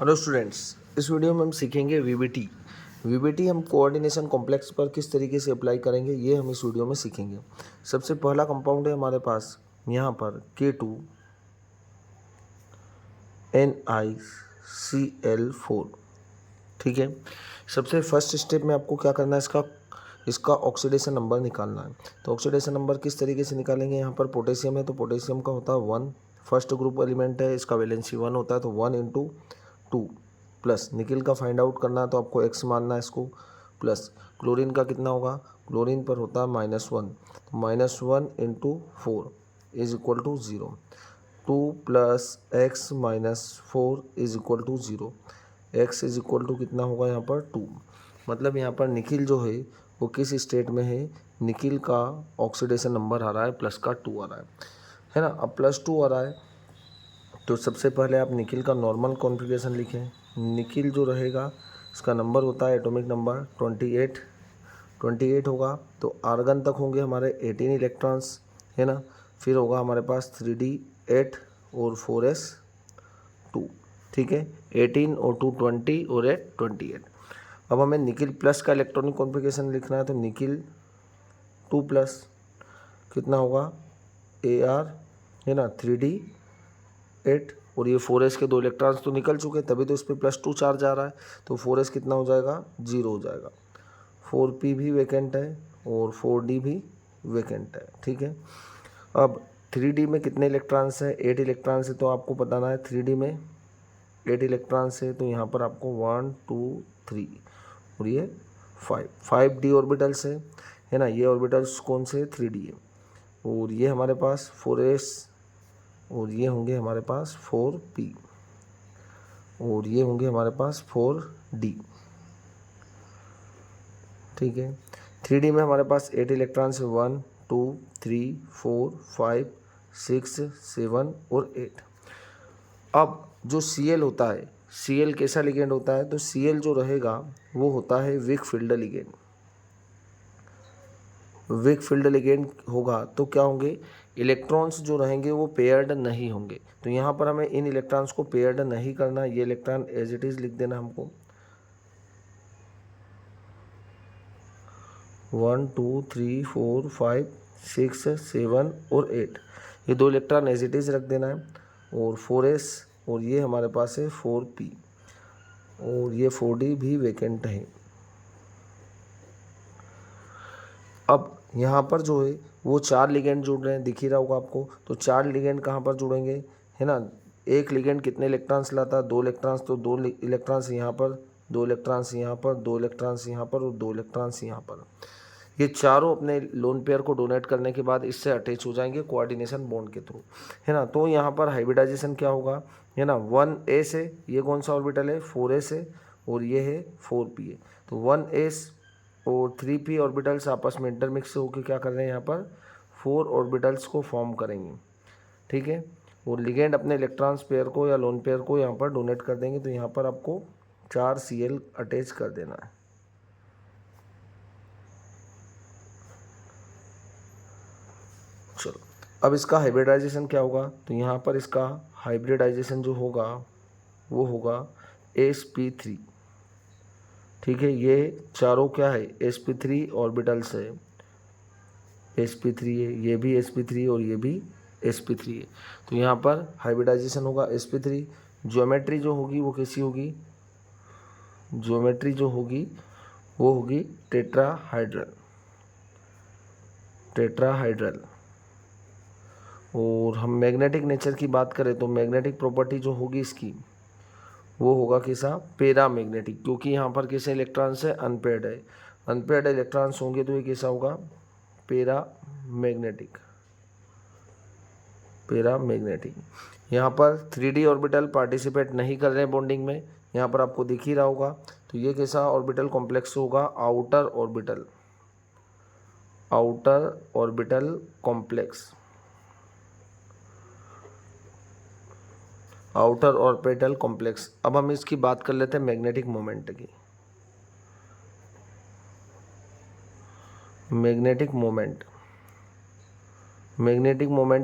Hello students, इस video में हम सीखेंगे वीबीटी। वीबीटी हम कोऑर्डिनेशन कॉम्प्लेक्स पर किस तरीके से अप्लाई करेंगे ये हम इस वीडियो में सीखेंगे। सबसे पहला कंपाउंड है हमारे पास यहाँ पर K2NiCl4। ठीक है, सबसे फर्स्ट स्टेप में आपको क्या करना है, इसका ऑक्सीडेशन नंबर निकालना है। तो ऑक्सीडेशन नंबर किस तरीके से निकालेंगे, यहाँ पर पोटेशियम है तो पोटेशियम का होता है 1, फर्स्ट ग्रुप एलिमेंट है, इसका वैलेंसी 1 होता है तो 1 × 2 प्लस निकिल का फाइंड आउट करना है तो आपको x मानना है इसको, प्लस क्लोरीन का कितना होगा, क्लोरीन पर होता है -1 तो -1 × 4 = 0। 2 + x - 4 = 0। x = कितना होगा यहाँ पर 2। मतलब यहाँ पर निकिल जो है वो किस स्टेट में है, निकिल का ऑक्सीडेशन नंबर आ रहा है +2 आ रहा है ना। अब +2 आ रहा है तो सबसे पहले आप निकिल का नॉर्मल कॉन्फ़िगरेशन लिखें। निकिल जो रहेगा इसका नंबर होता है एटॉमिक नंबर 28 होगा। तो आर्गन तक होंगे हमारे 18 इलेक्ट्रॉन्स, है ना। फिर होगा हमारे पास 3d8 और 4s2। ठीक है, 18 और 2 20 और 8 28। अब हमें निकिल प्लस का इलेक्ट्रॉनिक कॉन्फ़िगरेशन लिखना है तो निकिल 2+ कितना होगा Ar, है ना, 3d8 और ये 4s के 2 इलेक्ट्रॉन्स तो निकल चुके हैं तभी तो इस पर +2 चार्ज आ रहा है। तो 4s कितना हो जाएगा, 0 हो जाएगा। 4p भी वैकेंट है और 4d भी वैकेंट है। ठीक है, अब 3d में कितने इलेक्ट्रॉन्स हैं, 8 इलेक्ट्रॉन्स है तो आपको बताना है 3d में 8 इलेक्ट्रॉन्स है तो यहाँ पर आपको 1 2 3 और ये 5d ऑर्बिटल्स है ना। ये ऑर्बिटल्स कौन से, 3d है। और ये हमारे पास 4s और ये होंगे हमारे पास 4p और ये होंगे हमारे पास 4d। ठीक है, 3d में हमारे पास 8 इलेक्ट्रॉन्स है, 1 2 3 4 5 6 7 और 8। अब जो Cl होता है, Cl कैसा लिगेंड होता है, तो Cl जो रहेगा वो होता है weak field ligand. Weak field ligand होगा तो क्या होंगे, इलेक्ट्रॉन्स जो रहेंगे वो पेयर्ड नहीं होंगे। तो यहाँ पर हमें इन इलेक्ट्रॉन्स को पेयर्ड नहीं करना, ये इलेक्ट्रॉन एज इट इज़ लिख देना हमको। 1 2 3 4 5 6 7 और 8 ये 2 इलेक्ट्रॉन एज इट इज़ रख देना है। और 4s और ये हमारे पास है 4p और ये 4d भी वैकेंट है। अब यहाँ पर जो है वो 4 लिगेंड जुड़ रहे हैं, दिख ही रहा होगा आपको। तो 4 लिगेंड कहाँ पर जुड़ेंगे, है ना। एक लिगेंड कितने इलेक्ट्रॉन्स लाता है, 2 इलेक्ट्रॉन्स, तो 2 इलेक्ट्रॉन्स यहाँ पर, 2 इलेक्ट्रॉन्स यहाँ पर, 2 इलेक्ट्रॉन्स यहाँ पर और 2 इलेक्ट्रॉन्स यहाँ पर। ये चारों अपने लोन पेयर को डोनेट करने के बाद इससे अटैच हो जाएंगे कोऑर्डिनेशन बॉन्ड के थ्रू, है ना। तो यहाँ पर हाइब्रिडाइजेशन क्या होगा, है ना, 1s है, ये कौन सा ऑर्बिटल है, 4s है और ये है 4p है। तो 1s और 3p ऑर्बिटल्स आपस में इंटरमिक्स होकर क्या कर रहे हैं, यहाँ पर 4 ऑर्बिटल्स को फॉर्म करेंगे। ठीक है, और लिगेंड अपने इलेक्ट्रॉन्स पेयर को या लोन पेयर को यहाँ पर डोनेट कर देंगे। तो यहाँ पर आपको 4 Cl अटैच कर देना है। चलो, अब इसका हाइब्रिडाइजेशन क्या होगा, तो यहाँ पर इसका हाइब्रिडाइजेशन जो होगा वो होगा sp3। ठीक है, ये चारों क्या है, sp3 ऑर्बिटल्स है, sp3 है, ये भी sp3 और ये भी sp3 है। तो यहाँ पर हाइब्रिडाइजेशन होगा sp3। ज्योमेट्री जो होगी वो कैसी होगी, ज्योमेट्री जो होगी वो होगी टेट्राहाइड्रल। और हम मैग्नेटिक नेचर की बात करें तो मैग्नेटिक प्रॉपर्टी जो होगी इसकी वो होगा कैसा, पैरा मैग्नेटिक, क्योंकि यहाँ पर कैसे इलेक्ट्रॉन्स है, अनपेयर्ड है। अनपेयर्ड इलेक्ट्रॉन्स होंगे तो ये कैसा होगा, पैरा मैग्नेटिक। यहाँ पर 3d ऑर्बिटल पार्टिसिपेट नहीं कर रहे हैं बॉन्डिंग में, यहाँ पर आपको दिख ही रहा होगा। तो ये कैसा ऑर्बिटल कॉम्प्लेक्स होगा, outer orbital complex, outer orbital complex. अब हम इसकी बात कर लेते हैं मैग्नेटिक मोमेंट की। मैग्नेटिक मोमेंट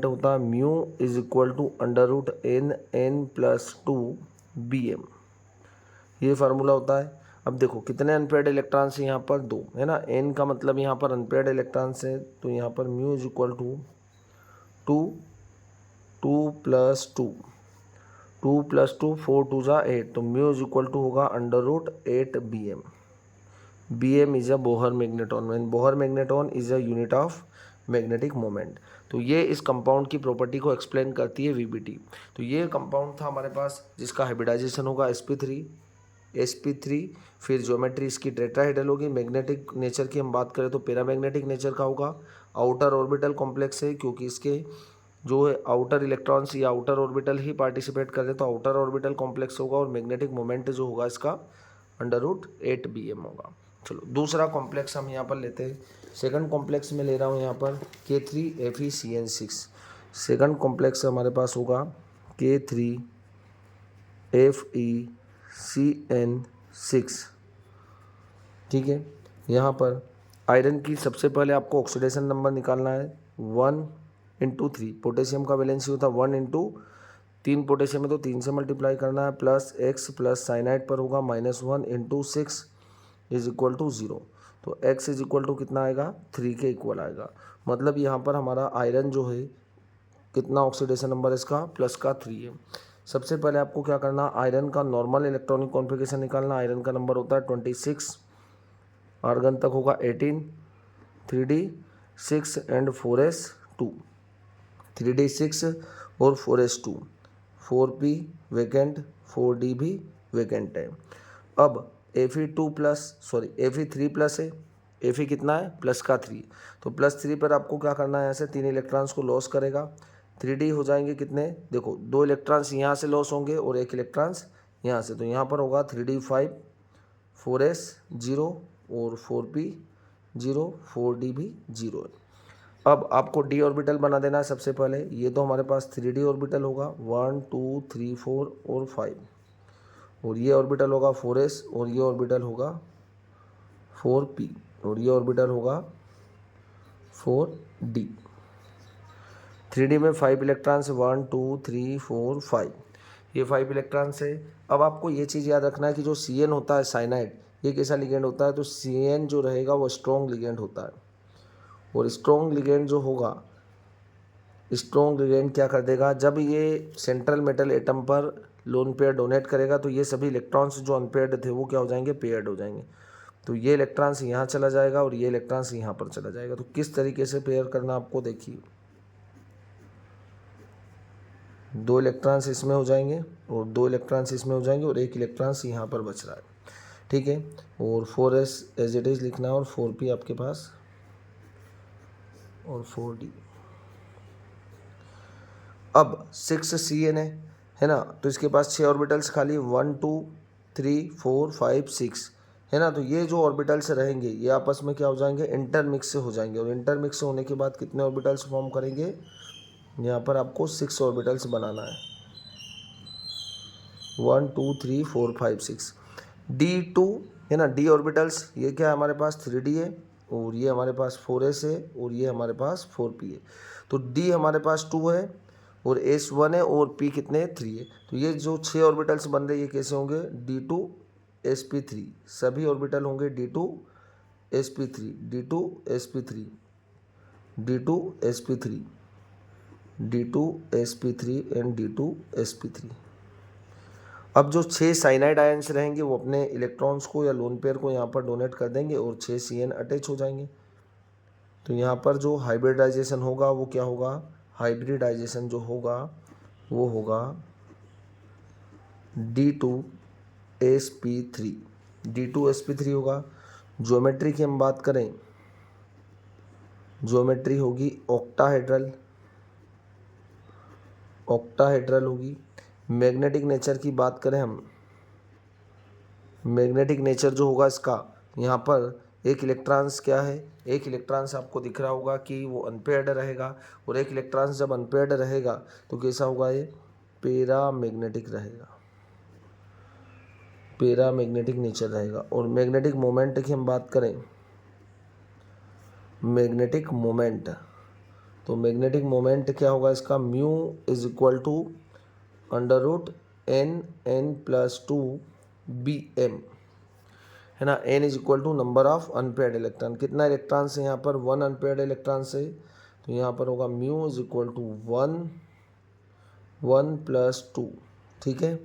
होता है μ = √n n + 2 bm। ये फार्मूला होता है। अब देखो कितने अनपेयर्ड इलेक्ट्रॉन्स हैं यहाँ पर, 2 है ना। n का मतलब यहाँ पर अनपेयर्ड इलेक्ट्रॉन्स है, तो यहाँ पर mu is equal to 2 plus 2, 2 plus 2 4 2 जा 8, तो म्यू इज इक्वल टू होगा √8 BM। BM is a Bohr magneton, when Bohr magneton is a unit of magnetic moment. तो ये इस कंपाउंड की प्रॉपर्टी को एक्सप्लेन करती है VBT। तो ये कंपाउंड था हमारे पास जिसका हाइब्रिडाइजेशन होगा sp3, फिर ज्योमेट्री इसकी टेट्राहेड्रल होगी। मैग्नेटिक नेचर की हम बात करें तो पैरामैग्नेटिक नेचर का होगा। आउटर ऑर्बिटल कॉम्प्लेक्स है, क्योंकि इसके जो है आउटर इलेक्ट्रॉन्स या आउटर ऑर्बिटल ही पार्टिसिपेट कर रहे, तो आउटर ऑर्बिटल कॉम्प्लेक्स होगा। और मैग्नेटिक मोमेंट जो होगा इसका √8 BM होगा। चलो दूसरा कॉम्प्लेक्स हम यहाँ पर लेते हैं। सेकंड कॉम्प्लेक्स में ले रहा हूँ यहाँ पर K3FeCN6। सेकंड कॉम्प्लेक्स हमारे पास होगा K3FeCN6, ठीक है। यहाँ पर आयरन की सबसे पहले आपको ऑक्सीडेशन नंबर निकालना है 1/3। पोटेशियम का वैलेंसी होता है 1/3 पोटेशियम है तो 3 से मल्टीप्लाई करना है, प्लस x प्लस साइनाइड पर होगा -1 × 6 इज इक्वल टू 0। तो x इज इक्वल टू कितना आएगा, 3 के इक्वल आएगा। मतलब यहाँ पर हमारा आयरन जो है कितना ऑक्सीडेशन नंबर इसका +3 है। सबसे पहले आपको क्या करना, आयरन का नॉर्मल इलेक्ट्रॉनिक कॉन्फ़िगरेशन निकालना। आयरन का नंबर होता है 26, आर्गन तक होगा 18, 3d 6 एंड 4s2, 3d 6 और 4s2, 4p वैकेंट, 4d भी वैकेंट है। अब Fe3 प्लस है, Fe कितना है +3, तो +3 पर आपको क्या करना है, यहाँ से 3 इलेक्ट्रॉन्स को लॉस करेगा। 3d हो जाएंगे कितने, देखो 2 इलेक्ट्रॉन्स यहाँ से लॉस होंगे और 1 इलेक्ट्रॉन्स यहाँ से, तो यहाँ पर होगा 3d 5, 4s 0 और 4p 0, 4d भी 0 है। अब आपको d ऑर्बिटल बना देना है सबसे पहले। ये तो हमारे पास 3d ऑर्बिटल होगा 1 2 3 4 और 5, और ये ऑर्बिटल होगा 4s, और ये ऑर्बिटल होगा 4p, और ये ऑर्बिटल होगा 4d। 3d में 5 इलेक्ट्रॉन्स, 1 2 3 4 5, ये 5 इलेक्ट्रॉन्स है। अब आपको ये चीज़ याद रखना है कि जो Cn होता है साइनाइड, ये कैसा लिगेंड होता है, तो Cn जो रहेगा वो स्ट्रॉन्ग लिगेंड होता है। और स्ट्रॉन्ग लिगेंड जो होगा, स्ट्रॉन्ग लिगेंड क्या कर देगा, जब ये सेंट्रल मेटल एटम पर लोन पेयर डोनेट करेगा तो ये सभी इलेक्ट्रॉन्स जो अनपेयर्ड थे वो क्या हो जाएंगे, पेयर्ड हो जाएंगे। तो ये इलेक्ट्रॉन्स यहाँ चला जाएगा और ये इलेक्ट्रॉन्स यहाँ पर चला जाएगा। तो किस तरीके से पेयर करना आपको देखिए, 2 इलेक्ट्रॉन्स इसमें हो जाएंगे और 2 इलेक्ट्रॉन्स इसमें हो जाएंगे और 1 इलेक्ट्रॉन्स यहाँ पर बच रहा है, ठीक है। और 4s एज इट इज़ लिखना है और 4p आपके पास और 4d। अब 6 Cn है ना, तो इसके पास 6 ऑर्बिटल्स खाली 1 2 3 4 5 6 है ना। तो ये जो ऑर्बिटल्स रहेंगे ये आपस में क्या हो जाएंगे, इंटरमिक्स हो जाएंगे, और इंटरमिक्स होने के बाद कितने ऑर्बिटल्स फॉर्म करेंगे, यहाँ पर आपको 6 ऑर्बिटल्स बनाना है, 1 2 3 4 5 6। D2 है ना, d ऑर्बिटल्स ये क्या है हमारे पास 3d है, और ये हमारे पास 4s है, और ये हमारे पास 4p है। तो d हमारे पास 2 है और s 1 है और p कितने 3 है। तो ये जो 6 ऑर्बिटल्स बन रहे ये कैसे होंगे, d2 sp3, सभी ऑर्बिटल होंगे d2 sp3, d2 sp3, d2 sp3, d2 sp3 and d2 sp3। अब जो 6 साइनाइड आयंस रहेंगे वो अपने इलेक्ट्रॉन्स को या लोन पेयर को यहाँ पर डोनेट कर देंगे और 6 Cn अटैच हो जाएंगे। तो यहाँ पर जो हाइब्रिडाइजेशन होगा वो क्या होगा, हाइब्रिडाइजेशन जो होगा वो होगा d2 sp3, d2 sp3 होगा। ज्योमेट्री की हम बात करें, ज्योमेट्री होगी ऑक्टाहेड्रल, ऑक्टाहेड्रल होगी। मैग्नेटिक नेचर की बात करें हम, मैग्नेटिक नेचर जो होगा इसका, यहाँ पर 1 इलेक्ट्रॉन्स क्या है, 1 इलेक्ट्रॉन्स आपको दिख रहा होगा कि वो अनपेयर्ड रहेगा, और 1 इलेक्ट्रॉन्स जब अनपेयर्ड रहेगा तो कैसा होगा, ये पैरामैग्नेटिक रहेगा, पैरामैग्नेटिक नेचर रहेगा। और मैग्नेटिक मोमेंट की हम बात करें, मैग्नेटिक मोमेंट, तो मैग्नेटिक मोमेंट क्या होगा इसका, μ = √n n + 2 Bm है ना। n is equal to number of unpaired electron, कितना इलेक्ट्रॉन्स है यहाँ पर, 1 अनपेयर्ड इलेक्ट्रॉन्स है, तो यहाँ पर होगा mu is equal to 1 plus 2, ठीक है।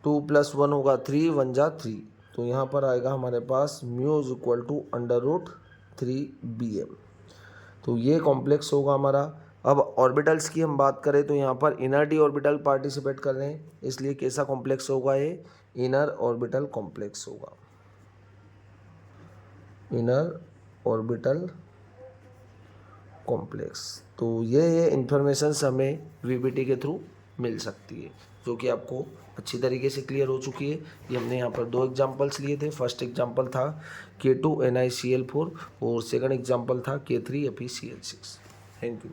2 प्लस 1 होगा 3, 1 जा 3, तो यहाँ पर आएगा हमारे पास mu is equal to √3Bm। तो ये कॉम्प्लेक्स होगा हमारा। अब ऑर्बिटल्स की हम बात करें तो यहाँ पर इनर डी ऑर्बिटल पार्टिसिपेट कर रहे हैं, इसलिए कैसा कॉम्प्लेक्स होगा ये, इनर ऑर्बिटल कॉम्प्लेक्स होगा, इनर ऑर्बिटल कॉम्प्लेक्स। तो ये इंफॉर्मेशन हमें वीबीटी के थ्रू मिल सकती है, जो कि आपको अच्छी तरीके से क्लियर हो चुकी है। ये हमने यहाँ पर 2 एग्जांपल्स लिए थे। फर्स्ट एग्जांपल था K2NiCl4 और सेकंड एग्जांपल था K3FeCl6। Thank you.